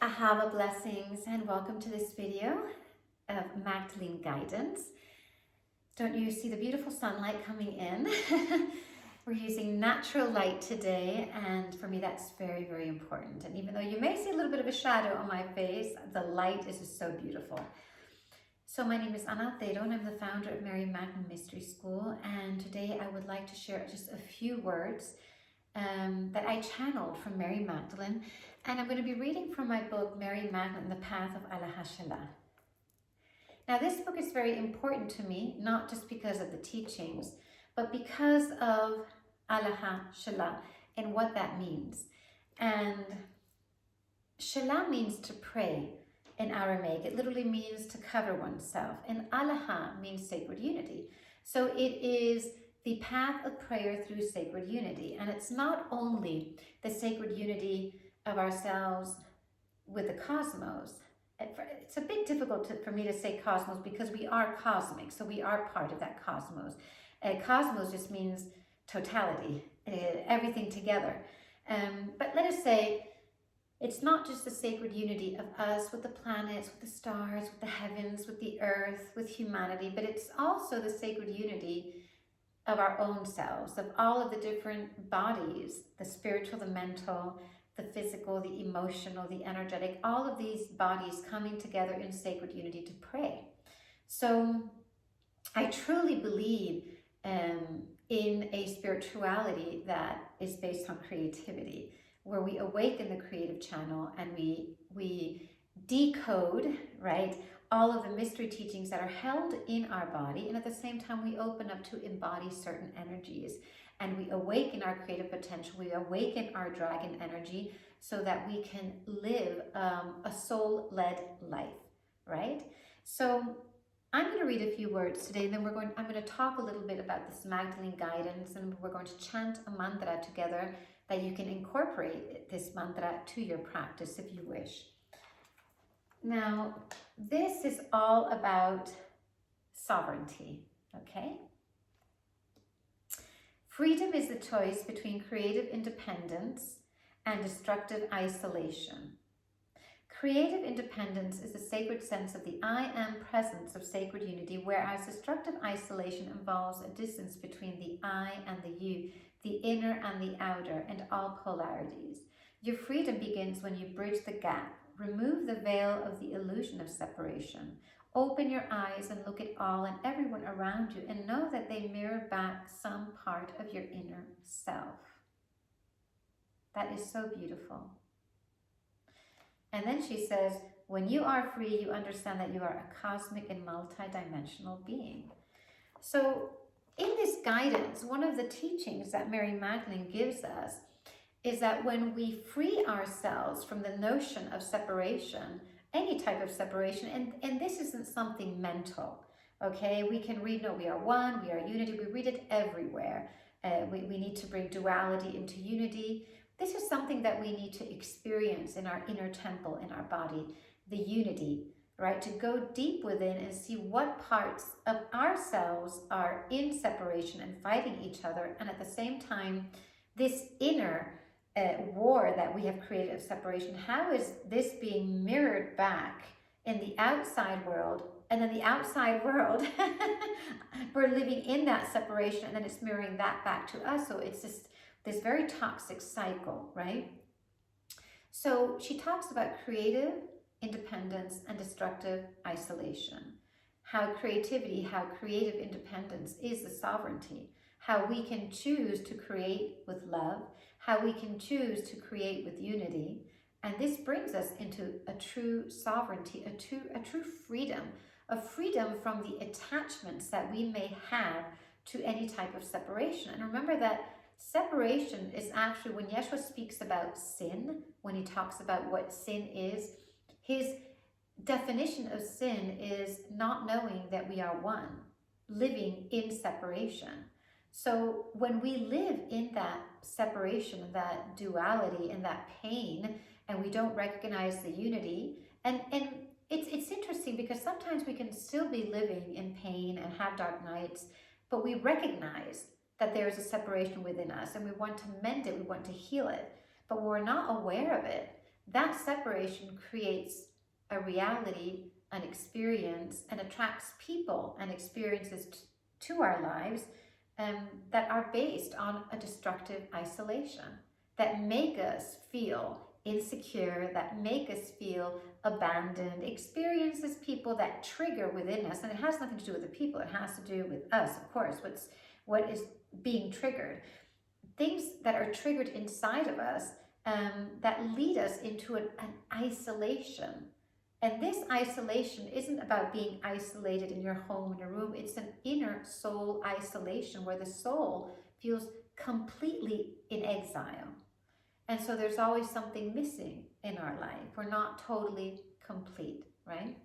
Ahava blessings and welcome to this video of Magdalene guidance. Don't you see the beautiful sunlight coming in? We're using natural light today, and for me that's very, very important. And even though you may see a little bit of a shadow on my face, the light is just so beautiful. So my name is Ana Alteiro and I'm the founder of Mary Magdalene Mystery School, and today I would like to share just a few words that I channeled from Mary Magdalene, and I'm going to be reading from my book, Mary Magdalene, The Path of Allah Hashallah. Now, this book is very important to me, not just because of the teachings, but because of Allah Hashallah and what that means. And Shallah means to pray in Aramaic. It literally means to cover oneself. And Allah means sacred unity. So it is the path of prayer through sacred unity. And it's not only the sacred unity of ourselves with the cosmos. It's a bit difficult for me to say cosmos because we are cosmic, so we are part of that cosmos. Cosmos just means totality, everything together. But let us say it's not just the sacred unity of us with the planets, with the stars, with the heavens, with the earth, with humanity, but it's also the sacred unity of our own selves, of all of the different bodies, the spiritual, the mental, the physical, the emotional, the energetic, all of these bodies coming together in sacred unity to pray. So I truly believe in a spirituality that is based on creativity, where we awaken the creative channel and we decode, right, all of the mystery teachings that are held in our body, and at the same time we open up to embody certain energies, and we awaken our creative potential, we awaken our dragon energy so that we can live a soul-led life, right? So I'm going to read a few words today, and then I'm going to talk a little bit about this Magdalene guidance, and we're going to chant a mantra together that you can incorporate this mantra to your practice if you wish. Now, this is all about sovereignty, okay? Freedom is the choice between creative independence and destructive isolation. Creative independence is the sacred sense of the I am presence of sacred unity, whereas destructive isolation involves a distance between the I and the you, the inner and the outer, and all polarities. Your freedom begins when you bridge the gap. Remove the veil of the illusion of separation. Open your eyes and look at all and everyone around you and know that they mirror back some part of your inner self. That is so beautiful. And then she says, when you are free, you understand that you are a cosmic and multidimensional being. So in this guidance, one of the teachings that Mary Magdalene gives us is that when we free ourselves from the notion of separation, any type of separation, and this isn't something mental, okay? We can read, no, we are one, we are unity, we read it everywhere. We need to bring duality into unity. This is something that we need to experience in our inner temple, in our body, the unity, right? To go deep within and see what parts of ourselves are in separation and fighting each other, and at the same time, this inner war that we have created of separation, how is this being mirrored back in the outside world? And then the outside world, we're living in that separation, and then it's mirroring that back to us. So it's just this very toxic cycle, right? So she talks about creative independence and destructive isolation. How creativity, how creative independence is the sovereignty. How we can choose to create with love, how we can choose to create with unity. And this brings us into a true sovereignty, a true freedom, a freedom from the attachments that we may have to any type of separation. And remember that separation is actually, when Yeshua speaks about sin, when he talks about what sin is, his definition of sin is not knowing that we are one, living in separation. So when we live in that separation, that duality, and that pain, and we don't recognize the unity, and it's interesting because sometimes we can still be living in pain and have dark nights, but we recognize that there is a separation within us and we want to mend it, we want to heal it. But when we're not aware of it, that separation creates a reality, an experience, and attracts people and experiences to our lives that are based on a destructive isolation, that make us feel insecure, that make us feel abandoned, experiences people that trigger within us. And it has nothing to do with the people, it has to do with us, of course, what is being triggered. Things that are triggered inside of us that lead us into an isolation. And this isolation isn't about being isolated in your home, in your room. It's an inner soul isolation where the soul feels completely in exile. And so there's always something missing in our life. We're not totally complete, right?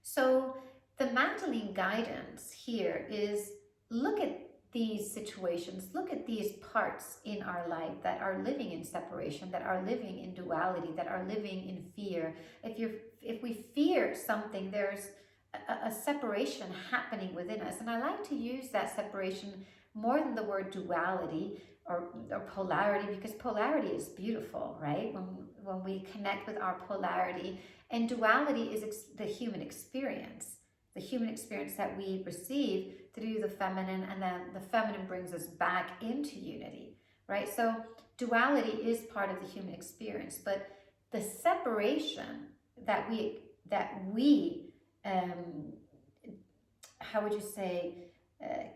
So the Magdalene guidance here is look at these situations, look at these parts in our life that are living in separation, that are living in duality, that are living in fear. If we fear something, there's a separation happening within us. And I like to use that separation more than the word duality or polarity, because polarity is beautiful, right? When we connect with our polarity, and duality is the human experience that we receive through the feminine, and then the feminine brings us back into unity, right? So duality is part of the human experience, but the separation that we how would you say,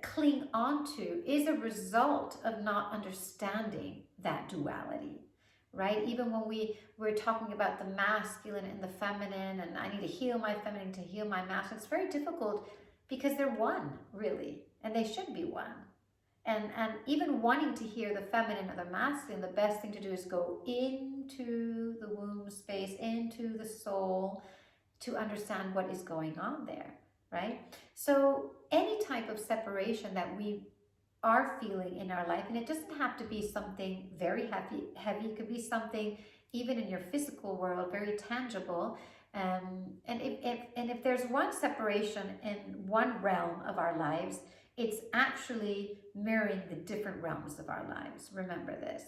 cling onto is a result of not understanding that duality, right? Even when we're talking about the masculine and the feminine, and I need to heal my feminine to heal my masculine, it's very difficult because they're one, really, and they should be one. And even wanting to hear the feminine or the masculine, the best thing to do is go into the womb space, into the soul, to understand what is going on there, right? So any type of separation that we are feeling in our life, and it doesn't have to be something very heavy, it could be something even in your physical world, very tangible. And if there's one separation in one realm of our lives, it's actually mirroring the different realms of our lives. Remember this.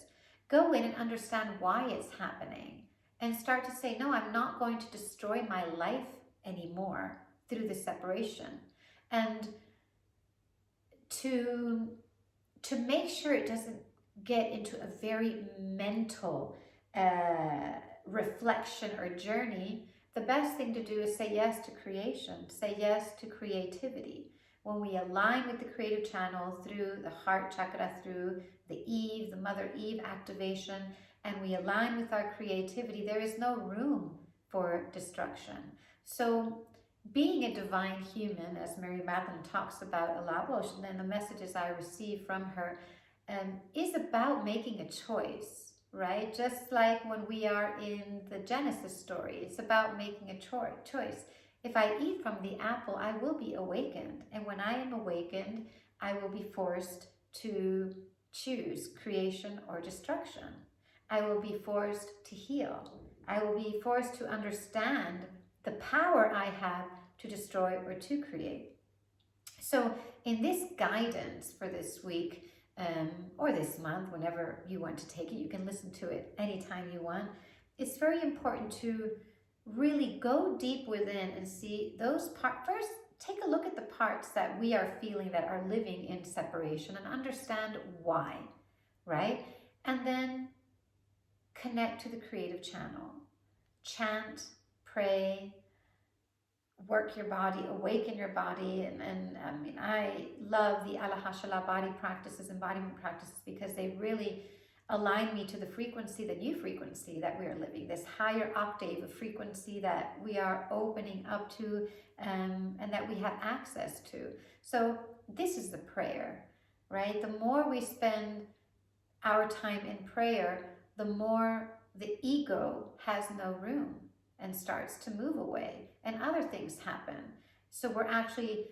Go in and understand why it's happening, and start to say, no, I'm not going to destroy my life anymore through the separation. And to make sure it doesn't get into a very mental reflection or journey, the best thing to do is say yes to creation, say yes to creativity. When we align with the creative channel through the heart chakra, through the Mother Eve activation, and we align with our creativity, there is no room for destruction. So being a divine human, as Mary Magdalene talks about a lot, well, and the messages I receive from her, is about making a choice, right? Just like when we are in the Genesis story, it's about making a choice. If I eat from the apple, I will be awakened. And when I am awakened, I will be forced to choose creation or destruction. I will be forced to heal. I will be forced to understand the power I have to destroy or to create. So in this guidance for this week, or this month, whenever you want to take it, you can listen to it anytime you want. It's very important to really go deep within and see those parts. First, take a look at the parts that we are feeling that are living in separation and understand why, right? And then connect to the creative channel. Chant, pray, work your body, awaken your body. And I mean, I love the Alahashala body practices, embodiment practices, because they really align me to the frequency, the new frequency that we are living, this higher octave of frequency that we are opening up to, and that we have access to. So this is the prayer, right? The more we spend our time in prayer, the more the ego has no room and starts to move away, and other things happen. So we're actually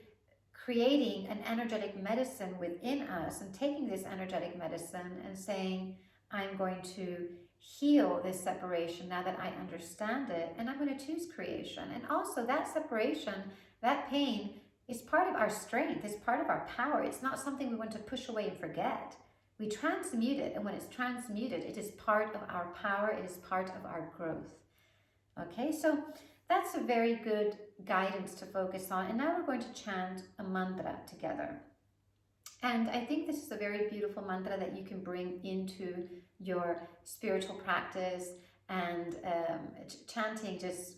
creating an energetic medicine within us, and taking this energetic medicine and saying, I'm going to heal this separation now that I understand it, and I'm going to choose creation. And also that separation, that pain, is part of our strength, is part of our power. It's not something we want to push away and forget. We transmute it, and when it's transmuted, it is part of our power, it is part of our growth. Okay, so that's a very good guidance to focus on. And now we're going to chant a mantra together. And I think this is a very beautiful mantra that you can bring into your spiritual practice, and chanting just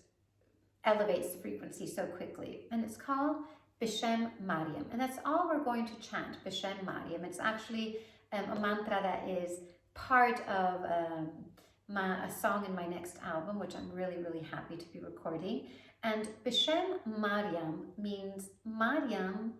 elevates the frequency so quickly. And it's called Bishem Mariam. And that's all we're going to chant, Bishem Mariam. It's actually a mantra that is part of a song in my next album, which I'm really, really happy to be recording. And Bishem Mariam means Mariam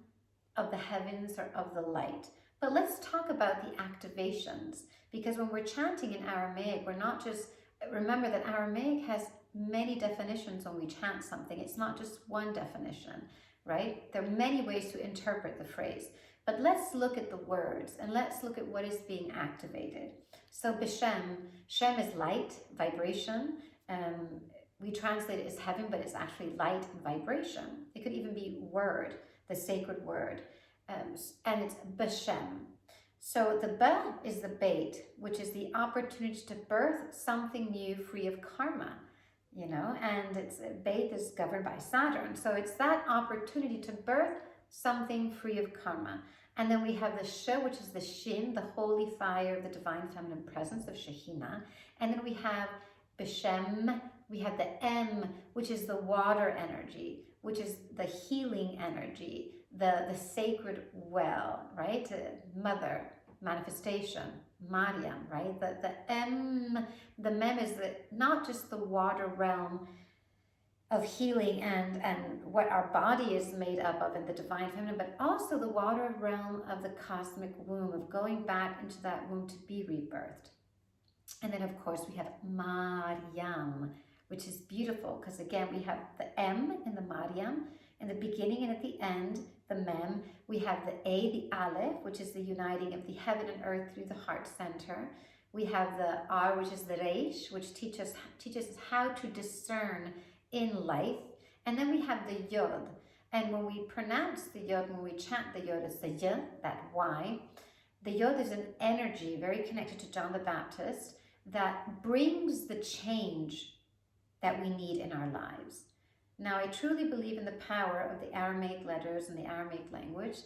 of the heavens or of the light. But let's talk about the activations, because when we're chanting in Aramaic, we're not just, remember that Aramaic has many definitions when we chant something. It's not just one definition, right? There are many ways to interpret the phrase. But let's look at the words and let's look at what is being activated. So Bishem, Shem is light, vibration. We translate it as heaven, but it's actually light and vibration. It could even be word, the sacred word. And it's Bishem. So the Ba is the bait, which is the opportunity to birth something new free of karma, you know, and it's bait is governed by Saturn. So it's that opportunity to birth something free of karma. And then we have the Sh, which is the Shin, the holy fire of the divine feminine presence of Shekhinah. And then we have Bishem, we have the M, which is the water energy, which is the healing energy, the sacred well, right? Mother, manifestation, Mariam, right? The M, the Mem is not just the water realm of healing and what our body is made up of in the divine feminine, but also the water realm of the cosmic womb, of going back into that womb to be rebirthed. And then of course we have Mariam, which is beautiful because again we have the M in the Mariam in the beginning and at the end, the Mem. We have the A, the Aleph, which is the uniting of the heaven and earth through the heart center. We have the R, which is the Reish, which teaches us how to discern in life. And then we have the Yod. And when we pronounce the Yod, when we chant the Yod, it's the Y, that Y. The Yod is an energy very connected to John the Baptist that brings the change that we need in our lives. Now, I truly believe in the power of the Aramaic letters and the Aramaic language.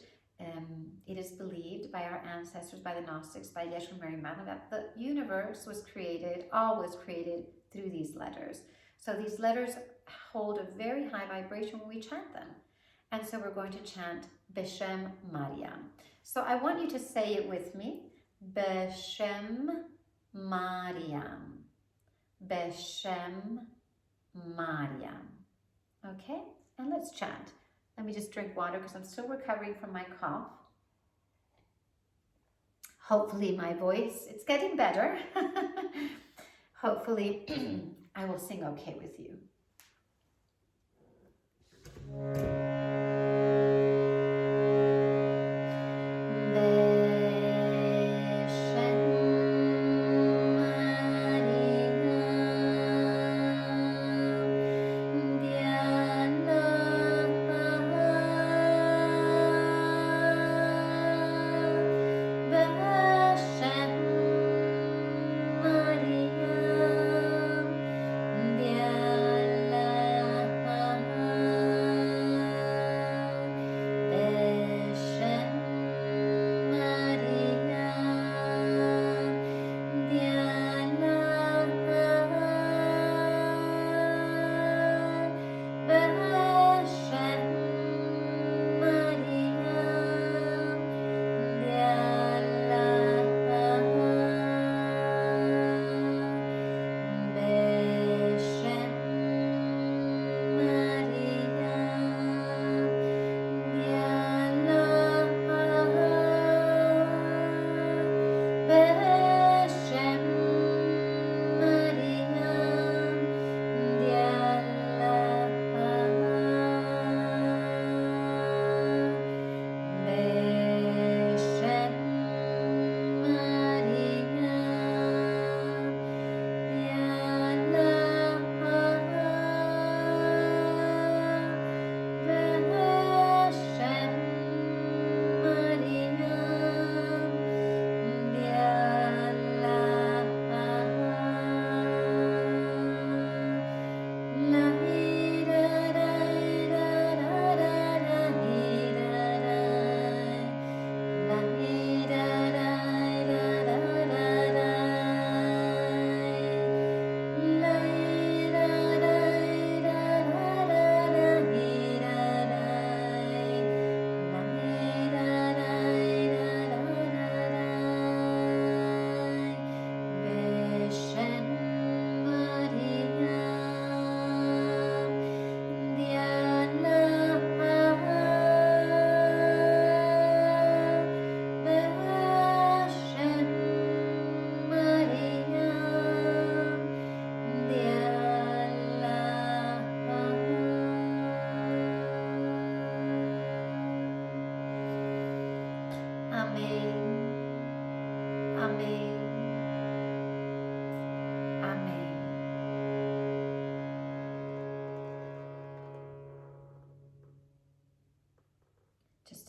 It is believed by our ancestors, by the Gnostics, by Yeshua, Mary, Magdalene, that the universe was created, all was created through these letters. So these letters hold a very high vibration when we chant them. And so we're going to chant Bishem Mariam. So I want you to say it with me. Bishem Mariam. Bishem Mariam. Okay, and let's chant. Let me just drink water because I'm still recovering from my cough. Hopefully my voice, it's getting better. Hopefully I will sing okay with you.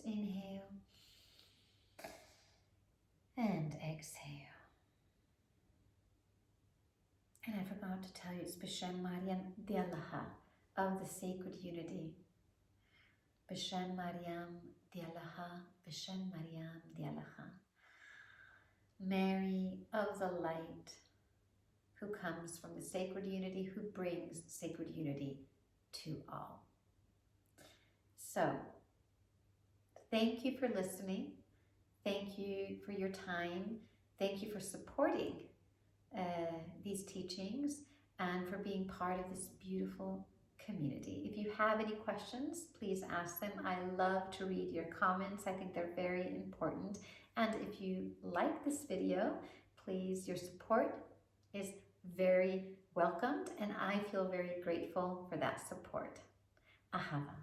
inhale and exhale. And I forgot to tell you, it's B'Shem Mariam Dialaha, of the sacred unity. B'Shem Mariam Dialaha, B'Shem Mariam Dialaha. Mary of the light, who comes from the sacred unity, who brings sacred unity to all. So, thank you for listening. Thank you for your time. Thank you for supporting these teachings and for being part of this beautiful community. If you have any questions, please ask them. I love to read your comments. I think they're very important. And if you like this video, please, your support is very welcomed, and I feel very grateful for that support. Ahava.